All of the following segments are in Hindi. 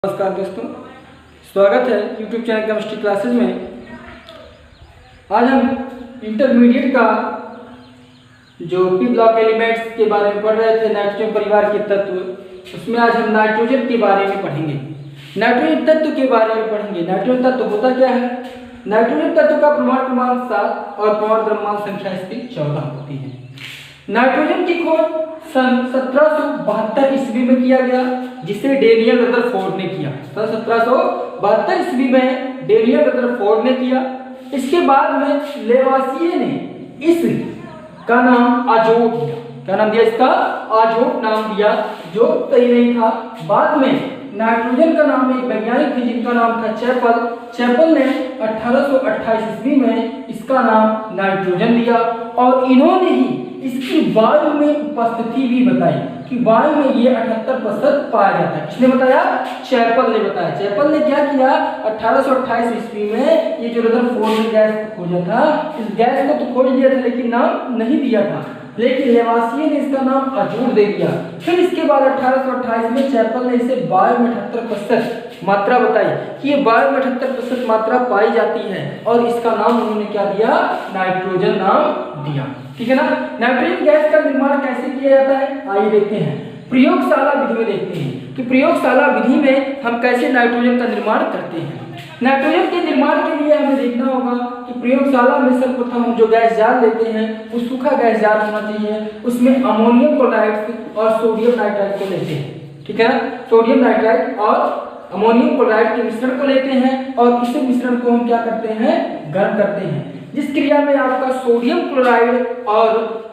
नमस्कार दोस्तों, स्वागत है YouTube चैनल केमिस्ट्री क्लासेज में। आज हम इंटरमीडिएट का जो पी ब्लॉक एलिमेंट्स के बारे में पढ़ रहे थे, नाइट्रोजन परिवार के तत्व, उसमें आज हम नाइट्रोजन के बारे में पढ़ेंगे। नाइट्रोजन तत्व के बारे में पढ़ेंगे। नाइट्रोजन तत्व होता क्या है? नाइट्रोजन तत्व का परमाणु क्रमांक 7 और परमाणु द्रव्यमान संख्या इसकी 14 होती है। नाइट्रोजन की खोज सन 1772 ईस्वी में किया गया, जिसे डेनियल रदरफोर्ड ने किया। सन 1772 ईस्वी में डेनियल रदरफोर्ड ने किया। इसके बाद में लेवासिये ने इस का नाम आजोट दिया। क्या नाम दिया? इसका आजोट नाम दिया, जो सही नहीं था। बाद में नाइट्रोजन का नाम एक वैज्ञानिक थे जिनका नाम था चैपल। चैपल ने 1828 ईस्वी में इसका नाम नाइट्रोजन दिया और इन्होंने ही इसकी वायु में उपस्थिति भी बताई कि वायु में ये 78% पाया जाता है। किसने बताया? चैपल ने बताया। चैपल ने क्या किया? 1828 ईस्वी में ये जो रदरफोर्ड ने गैस को खोजा था, इस गैस को तो खोज दिया था लेकिन नाम नहीं दिया था, लेकिन लेवासिये ने इसका नाम आजोट दे दिया। फिर इसके बाद 1828 में चैपल ने इसे वायु में 78% मात्रा बताई कि ये वायु में 78% मात्रा पाई जाती है और इसका नाम उन्होंने क्या दिया? नाइट्रोजन नाम दिया। ठीक है ना। नाइट्रोजन गैस का निर्माण कैसे किया जाता है, आइए देखते हैं। प्रयोगशाला विधि में देखते हैं कि प्रयोगशाला विधि में हम कैसे नाइट्रोजन का निर्माण करते हैं। नाइट्रोजन के निर्माण के लिए हमें देखना होगा कि प्रयोगशाला में सर्वप्रथम हम जो गैस जार लेते हैं वो सूखा गैस जार होना चाहिए। उसमें अमोनियम क्लोराइड और सोडियम नाइट्राइड को लेते हैं। ठीक है ना। सोडियम नाइट्राइड और अमोनियम क्लोराइड के मिश्रण को लेते हैं और इस मिश्रण को हम क्या करते हैं? गर्म करते हैं, जिस क्रिया में आपका सोडियम क्लोराइड और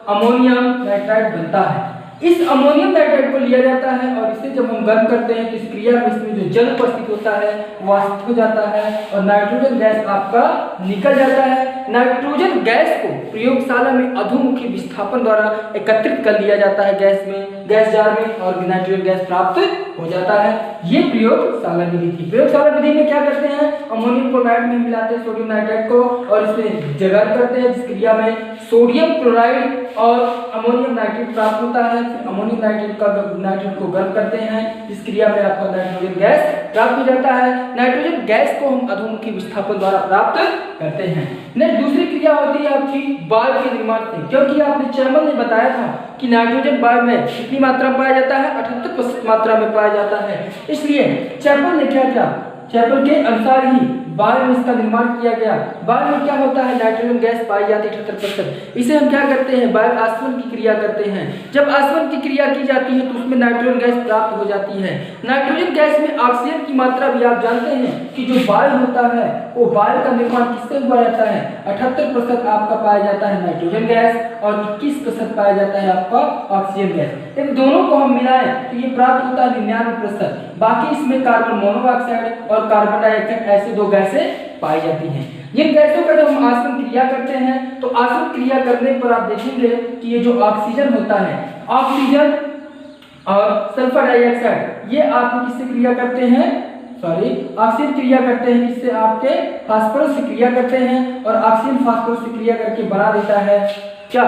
अमोनियम नाइट्राइड बनता है। इस अमोनियम नाइट्राइड को लिया जाता है और इसे जब हम गर्म करते हैं तो इस क्रिया में इसमें जो जल उपस्थित होता है वो आस्थित हो जाता है और नाइट्रोजन गैस आपका निकल जाता है। नाइट्रोजन गैस को प्रयोगशाला में अधोमुखी विस्थापन द्वारा एकत्रित कर लिया जाता है गैस में, गैस जार में, और नाइट्रोजन गैस प्राप्त हो जाता है। ये प्रयोगशाला विधि थी। प्रयोगशाला विधि में क्या करते हैं? अमोनियम क्लोराइड में मिलाते हैं सोडियम नाइट्राइड को और इसमें जगह करते हैं, जिस क्रिया में सोडियम क्लोराइड और अमोनियम नाइट्रेट प्राप्त होता है। फिर अमोनियम नाइट्रेट को गर्म करते हैं, इस क्रिया में आपका नाइट्रोजन गैस प्राप्त हो जाता है। नाइट्रोजन गैस को हम अधोमुखी विस्थापन द्वारा प्राप्त करते हैं। नेक्स्ट दूसरी क्रिया होती है आपकी वायु के निर्माण से, क्योंकि आपने चैपल ने बताया था कि नाइट्रोजन वायु में कितनी मात्रा में पाया जाता है? 78% मात्रा में पाया जाता है। इसलिए चैपल ने क्या किया? चैपल के अनुसार ही वायु में इसका निर्माण किया गया। वायु में क्या होता है? नाइट्रोजन गैस पाई जाती है 78%। इसे हम क्या करते हैं? वायु आसवन की क्रिया करते हैं। जब आसवन की क्रिया की जाती है तो उसमें नाइट्रोजन गैस प्राप्त हो जाती है। नाइट्रोजन गैस में ऑक्सीजन की मात्रा भी आप जानते हैं कि जो वायु होता है वो वायु का निर्माण किससे हुआ जाता है? 78% आपका पाया जाता है नाइट्रोजन गैस और 21% पाया जाता है आपका ऑक्सीजन गैस। इन दोनों को हम मिलाएं तो ये प्राप्त होता है 99%। बाकी इसमें कार्बन मोनोऑक्साइड और कार्बन डाइऑक्साइड ऐसे दो गैसें पाई जाती हैं। जिन गैसों का जब हम आसवन क्रिया करते हैं तो आसवन क्रिया करने पर आप देखेंगे कि ये जो ऑक्सीजन होता है, ऑक्सीजन और सल्फर डाइऑक्साइड, ये आप किससे क्रिया करते हैं? ऑक्सीजन क्रिया करते हैं किससे? आपके फास्फोरस से क्रिया करते हैं और ऑक्सीजन फास्फोरस से क्रिया करके बना देता है क्या?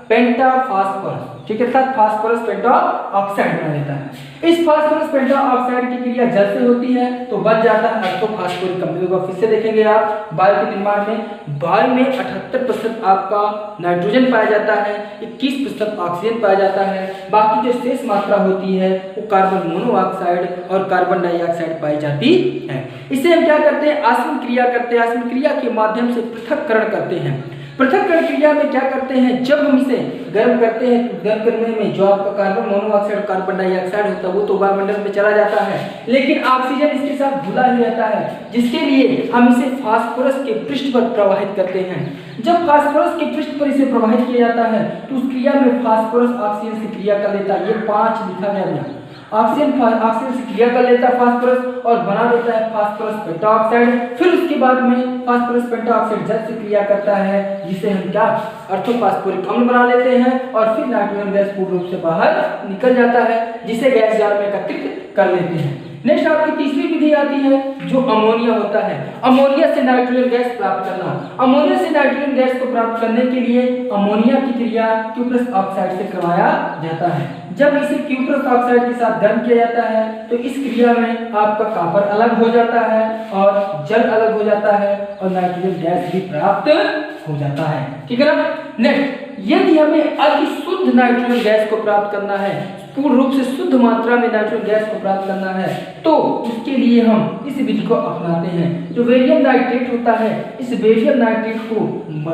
पेंटाफास्फोरस। ठीक है, फास्फोरस पेंटा ऑक्साइड बना देता है। इस फास्फोरस पेंटा ऑक्साइड की क्रिया जल से होती है तो बन जाता है ऑर्थोफॉस्फोरिक अम्ल। होगा फिर से देखेंगे आप वायु के निर्माण में, वायु में 78% आपका नाइट्रोजन पाया जाता है, 21% ऑक्सीजन पाया जाता है, बाकी जो शेष मात्रा होती है वो कार्बन मोनोऑक्साइड और कार्बन डाइऑक्साइड पाई जाती है। इसे हम क्या करते हैं? आसवन क्रिया करते हैं। आसवन क्रिया के माध्यम से पृथक्करण करते हैं। पृथक्करण क्रिया में क्या करते हैं? जब हम इसे गर्म करते हैं तो गर्म करने में जो आपका कार्बन मोनोऑक्साइड कार्बन डाइऑक्साइड होता है वो तो वायुमंडल में चला जाता है, लेकिन ऑक्सीजन इसके साथ घुला ही रहता है, जिसके लिए हम इसे फास्फोरस के पृष्ठ पर प्रवाहित करते हैं। जब फास्फोरस के पृष्ठ पर इसे प्रवाहित किया जाता है तो उस क्रिया में फास्फोरस ऑक्सीजन से क्रिया कर लेता है। ये 5 लिखा गया। ऑक्सीजन से क्रिया कर लेता है फास्फोरस और बना देता है फास्फोरस पेंटाऑक्साइड। फिर उसके बाद में फास्फोरस पेंटाऑक्साइड जल से क्रिया करता है, जिसे हम क्या? ऑर्थोफॉस्फोरिक अम्ल बना लेते हैं और फिर नाइट्रोजन गैस पूर्ण रूप से बाहर निकल जाता है, जिसे गैस जार में एकत्रित कर लेते हैं। नेक्स्ट आपकी तीसरी विधि विधि आती है जो अमोनिया होता है, अमोनिया से नाइट्रोजन गैस प्राप्त करना। अमोनिया से नाइट्रोजन गैस को प्राप्त करने के लिए अमोनिया की क्रिया क्यूप्रस ऑक्साइड से करवाया जाता है। जब इसे क्यूप्रस ऑक्साइड के साथ गर्म किया जाता है तो इस क्रिया में आपका कॉपर अलग हो जाता है और जल अलग हो जाता है और नाइट्रोजन गैस भी प्राप्त हो जाता है। ठीक है ना। नेक्स्ट, यदि हमें अति शुद्ध नाइट्रोजन गैस को प्राप्त करना है, पूर्ण रूप से शुद्ध मात्रा में नाइट्रोजन गैस को प्राप्त करना है, तो उसके लिए हम इस विधि को अपनाते हैं। जो बेरियम नाइट्रेट होता है, इस बेरियम नाइट्रेट को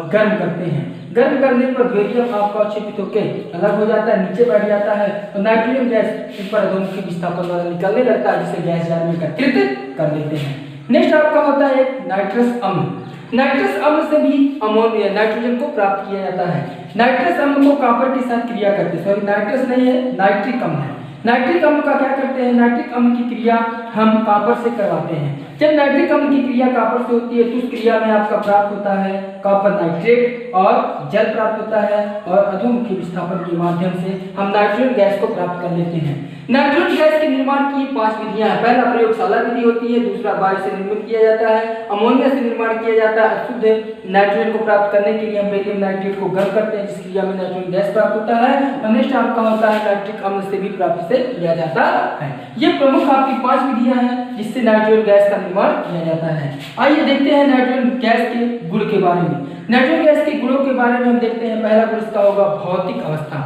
गर्म करते हैं। गर्म करने पर बेरियम आपका क्षेपित होकर अलग हो जाता है, नीचे बैठ जाता है और नाइट्रोजन गैस ऊपर अधोमुखी विस्थापन द्वारा निकलने लगता है, जिसे गैस जार में एकत्रित कर देते हैं। नेक्स्ट आपका होता है नाइट्रस अम्ल। नाइट्रस अम्ल से भी अमोनिया नाइट्रोजन को प्राप्त किया जाता है। नाइट्रस अम्ल को कॉपर के साथ क्रिया करते हैं, सॉरी नाइट्रस नहीं है, नाइट्रिक अम्ल है। नाइट्रिक अम्ल का क्या करते हैं, नाइट्रिक अम्ल की क्रिया हम कॉपर से करवाते हैं। जब नाइट्रिक अम्ल की क्रिया कॉपर से होती है तो उस क्रिया में आपका प्राप्त होता है कॉपर नाइट्रेट और जल प्राप्त होता है और अधोमुखी विस्थापन के माध्यम से हम नाइट्रोजन गैस को प्राप्त कर लेते हैं। नाइट्रोजन गैस के निर्माण की 5 विधियां हैं। पहला प्रयोगशाला विधि होती है, दूसरा वायु से निर्मित किया जाता है, अमोनिया से निर्माण किया जाता है। शुद्ध नाइट्रोजन को प्राप्त करने के लिए हम बेरियम नाइट्रेट को गर्म करते हैं, जिस क्रिया में नाइट्रोजन गैस प्राप्त होता है। और नेक्स्ट आपका होता है नाइट्रिक अम्ल से भी प्राप्त से किया जाता है। ये प्रमुख आपकी 5 विधियां हैं जिससे नाइट्रोजन गैस का निर्माण किया जाता है। आइए देखते हैं नाइट्रोजन गैस के गुण के बारे में। नाइट्रोजन गैस के गुणों के बारे में हम देखते हैं। पहला गुण इसका होगा भौतिक अवस्था।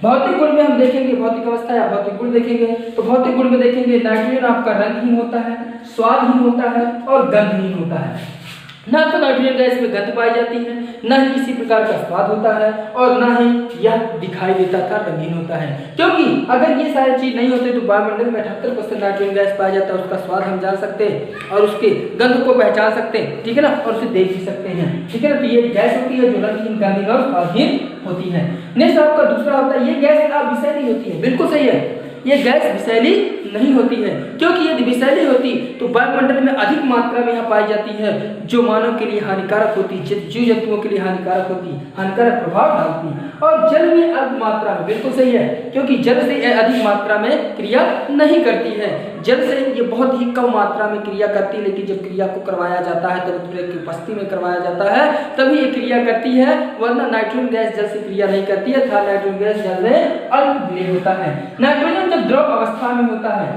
भौतिक गुण में हम देखेंगे, भौतिक अवस्था या भौतिक गुण देखेंगे तो भौतिक गुण में देखेंगे नाइट्रोजन आपका रंगहीन होता है, स्वादहीन होता है और गंधहीन होता है। ना तो नाइट्रोजन गैस में गंध पाई जाती है, ना ही किसी प्रकार का स्वाद होता है और ना ही यह दिखाई देता था रंगीन होता है। क्योंकि अगर ये सारी चीज नहीं होते तो वायुमंडल में 78% नाइट्रोजन गैस पाया जाता है, उसका स्वाद हम जान सकते हैं और उसके गंध को पहचान सकते हैं। ठीक है ना, और उसे देख भी सकते हैं। ठीक है ना, तो ये गैस होती है जो रंगहीन, गंधहीन और स्वादहीन होती है। नेक्स्ट आपका दूसरा होता है, ये गैस विषैली होती है। बिल्कुल सही है, ये गैस विषैली नहीं होती है, क्योंकि यदि विषैली होती तो वायुमंडल में अधिक मात्रा में यह पाई जाती है, जो मानव के लिए हानिकारक होती, जीव जंतुओं के लिए हानिकारक होती, हानिकारक प्रभाव डालती। और जल में अल्प मात्रा में, बिल्कुल सही है, क्योंकि जल से यह अधिक मात्रा में क्रिया नहीं करती है। जल से ये बहुत ही कम मात्रा में क्रिया करती है, लेकिन जब क्रिया को करवाया जाता है तब की उपस्थिति में करवाया जाता है तभी ये क्रिया करती है, वरना नाइट्रोजन गैस जल से क्रिया नहीं करती है। था नाइट्रोजन गैस जल में अल्प विलेय होता है। नाइट्रोजन जब द्रव अवस्था में होता है,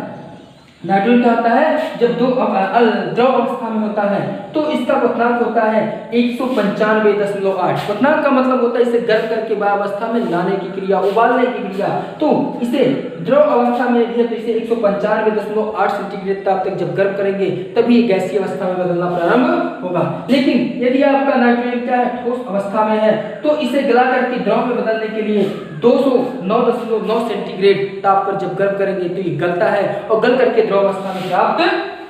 नाइट्रोजन क्या होता है जब द्रव अवस्था में होता है तो इसका क्वथनांक होता है 195.8। क्वथनांक का मतलब होता है इसे गर्म करके वायुवस्था में लाने की क्रिया, उबालने की क्रिया। तो इसे द्रव अवस्था में यदि है तो इसे 195.8 सेंटीग्रेड ताप तक जब गर्म करेंगे तभी गैसीय अवस्था में बदलना प्रारंभ होगा। लेकिन यदि आपका नाइट्रोजन क्या है, ठोस अवस्था में है, तो इसे गला करके द्रव में बदलने के लिए 209.9 सेंटीग्रेड ताप पर जब गर्म करेंगे तो ये गलता है और गल करके द्रव अवस्था में प्राप्त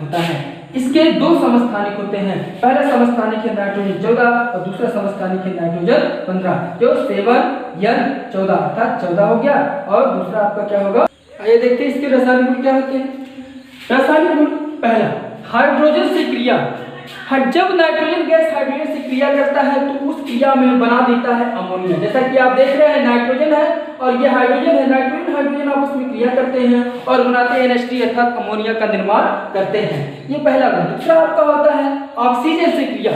होता है। इसके 2 समस्थानिक होते हैं। पहला समस्थानिक है नाइट्रोजन 14 और दूसरा समस्थानिक है नाइट्रोजन 15, जो 7N14 अर्थात 14 हो गया। और दूसरा आपका क्या होगा, आइए देखते हैं इसके रासायनिक गुण क्या होते हैं। रासायनिक गुण पहला, हाइड्रोजन से क्रिया। जब नाइट्रोजन गैस हाइड्रोजन से क्रिया करता है तो उस क्रिया में बना देता है अमोनिया। जैसा कि आप देख रहे हैं नाइट्रोजन है और ये हाइड्रोजन है, नाइट्रोजन हाइड्रोजन आपस में क्रिया करते हैं और बनाते हैं NH3 अर्थात अमोनिया का निर्माण करते हैं। ये पहला गुण। दूसरा आपका होता है ऑक्सीजन से क्रिया।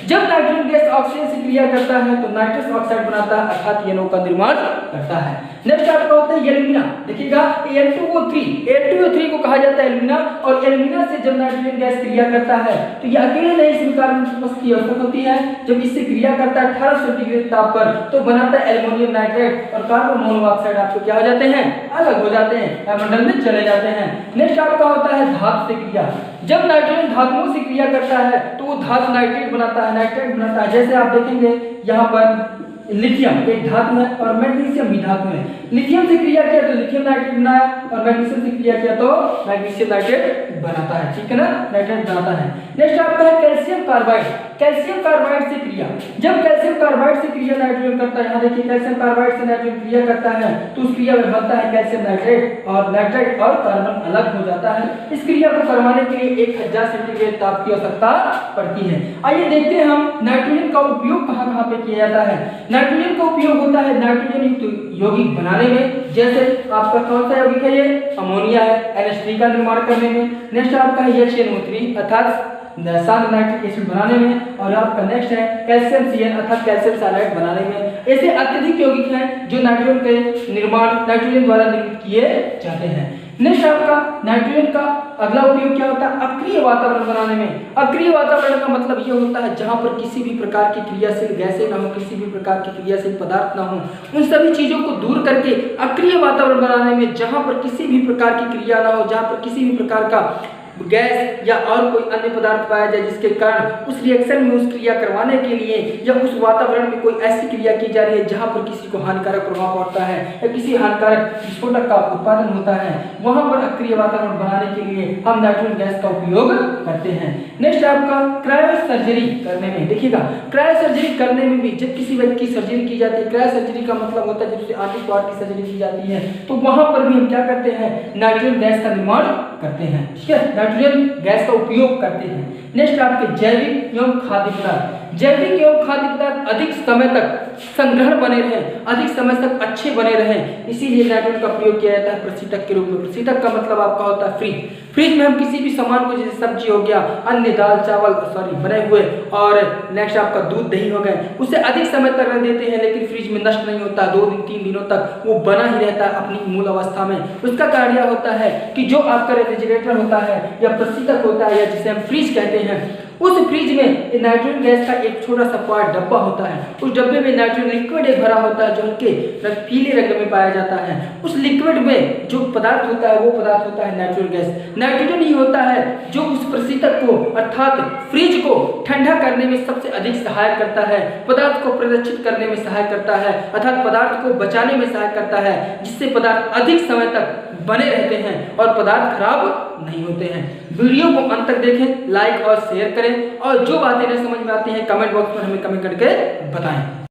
जब नाइट्रोजन गैस ऑक्सीजन से क्रिया करता है तो नाइट्रस ऑक्साइड बनाता है अर्थात NO का निर्माण करता है। नेक्स्ट आपका होता है एल्यूमिना। देखिएगा Al2O3 को कहा जाता है एल्यूमिना, और एल्यूमिना से जब नाइट्रोजन गैस क्रिया करता है तो ये अकेले नहीं, इसमें कार्बन की आवश्यकता होती है। जब इससे क्रिया करता है 18 सेंटीग्रेड ताप पर तो बनाता है एल्युमिनियम नाइट्रेट और कार्बन मोनोऑक्साइड आपको क्या हो जाते हैं, अलग हो जाते हैं, वायुमंडल में चले जाते हैं। नेक्स्ट आपका होता है धातु से क्रिया। जब नाइट्रोजन धातुओं से क्रिया करता है तो वो धातु नाइट्रेट बनाता है, नाइट्रेट बनाता है। जैसे आप देखेंगे यहाँ पर लिथियम एक धातु है और मैग्नीशियम भी धातु है। लिथियम से क्रिया किया तो लिथियम नाइट्रेट बनाया और मैग्नीशियम से क्रिया किया तो मैग्नीशियम नाइट्रेट बनाता है। ठीक है ना, नाइट्रेट बनाता है। नेक्स्ट आपका है कैल्शियम कार्बाइड। कैल्शियम कार्बाइड से क्रिया। जब कैल्शियम कार्बाइड से क्रिया नाइट्रोजन करता है, यहाँ देखिए कैल्शियम कार्बाइड से नाइट्रोजन क्रिया करता है तो उस क्रिया में बनता है कैल्शियम नाइट्रेट और नाइट्रेट और कार्बन अलग हो जाता है। इस क्रिया को करवाने के लिए 1000 सेंटीग्रेड ताप की आवश्यकता पड़ती है। आइए देखते हैं हम नाइट्रोजन का उपयोग कहाँ कहाँ पे किया जाता है। नाइट्रोजन का उपयोग होता है नाइट्रोजन युक्त यौगिक बनाने में, जैसे आपका कौन सा यौगिक है, ये अमोनिया है, NH3 का निर्माण करने में। नेक्स्ट आपका है HNO3 अर्थात शांत नाइट्रिक एसिड बनाने में, और आपका नेक्स्ट है कैल्शियम CN अर्थात कैल्शियम सल्फाइड बनाने में। ऐसे अत्यधिक यौगिक हैं जो नाइट्रोजन के निर्माण नाइट्रोजन द्वारा निर्मित किए जाते हैं। नेक्स्ट आपका नाइट्रोजन का अगला उपयोग क्या होता है, अक्रिय वातावरण बनाने में। अक्रिय वातावरण का मतलब ये होता है जहां पर किसी भी प्रकार की क्रियाशील गैसें ना हो, किसी भी प्रकार की क्रियाशील पदार्थ ना हो, उन सभी चीजों को दूर करके अक्रिय वातावरण बनाने में, जहां पर किसी भी प्रकार की क्रिया ना हो, जहां पर किसी भी प्रकार का गैस या और कोई अन्य पदार्थ पाया जाए जिसके कारण उस रिएक्शन में उस क्रिया करवाने के लिए या उस वातावरण में कोई ऐसी क्रिया की जा रही है जहां पर किसी को हानिकारक प्रभाव पड़ता है या किसी हानिकारक विस्फोटक का उत्पादन होता है, वहां पर अक्रिय वातावरण बनाने के लिए हम नाइट्रोजन गैस का उपयोग करते हैं। नेक्स्ट आपका क्रायो सर्जरी करने में, देखिएगा क्रायो सर्जरी करने में भी जब किसी व्यक्ति की सर्जरी की जाती है, क्रायो सर्जरी का मतलब होता है जब उसे आंतरिक पार्ट की सर्जरी की जाती है, तो वहां पर भी हम क्या करते हैं, नाइट्रोजन गैस का निर्माण करते हैं। ठीक है, नाइट्रोजन गैस का उपयोग करते हैं। नेक्स्ट आपके जैविक एवं खाद्य पदार्थ। जैविक एवं खाद्य पदार्थ अधिक समय तक संग्रहण बने रहें, अधिक समय तक अच्छे बने रहें, इसीलिए नाइट्रोजन का प्रयोग किया जाता है प्रशीतक के रूप में। प्रशीतक का मतलब आपका होता है फ्रीज। फ्रिज में हम किसी भी सामान को, जैसे सब्जी हो गया, अन्य दाल चावल बने हुए, और नेक्स्ट आपका दूध दही हो गए, उसे अधिक समय तक रख देते हैं, लेकिन फ्रिज में नष्ट नहीं होता, 2 दिन 3 दिनों तक वो बना ही रहता है अपनी मूल अवस्था में। उसका कारण यह होता है कि जो आपका रेफ्रिजरेटर होता है या प्रशीतक होता है या जिसे हम फ्रिज कहते हैं, उस फ्रिज में नाइट्रोजन गैस का एक छोटा सा पार्ट डब्बा होता है, उस डब्बे में नाइट्रोजन लिक्विड एक भरा होता है जो हल्के पीले रंग में पाया जाता है। उस लिक्विड में जो पदार्थ होता है वो पदार्थ होता है नाइट्रोजन गैस। नाइट्रोजन ही होता है जो उस प्रशीतक को अर्थात फ्रिज को ठंडा करने में सबसे अधिक सहायक करता है, पदार्थ को प्रदर्शित करने में सहायक करता है, अर्थात पदार्थ को बचाने में सहायक करता है, जिससे पदार्थ अधिक समय तक बने रहते हैं और पदार्थ खराब नहीं होते हैं। वीडियो को अंत तक देखें, लाइक और शेयर करें, और जो बातें नहीं समझ में आती हैं कमेंट बॉक्स में हमें कमेंट करके बताएं।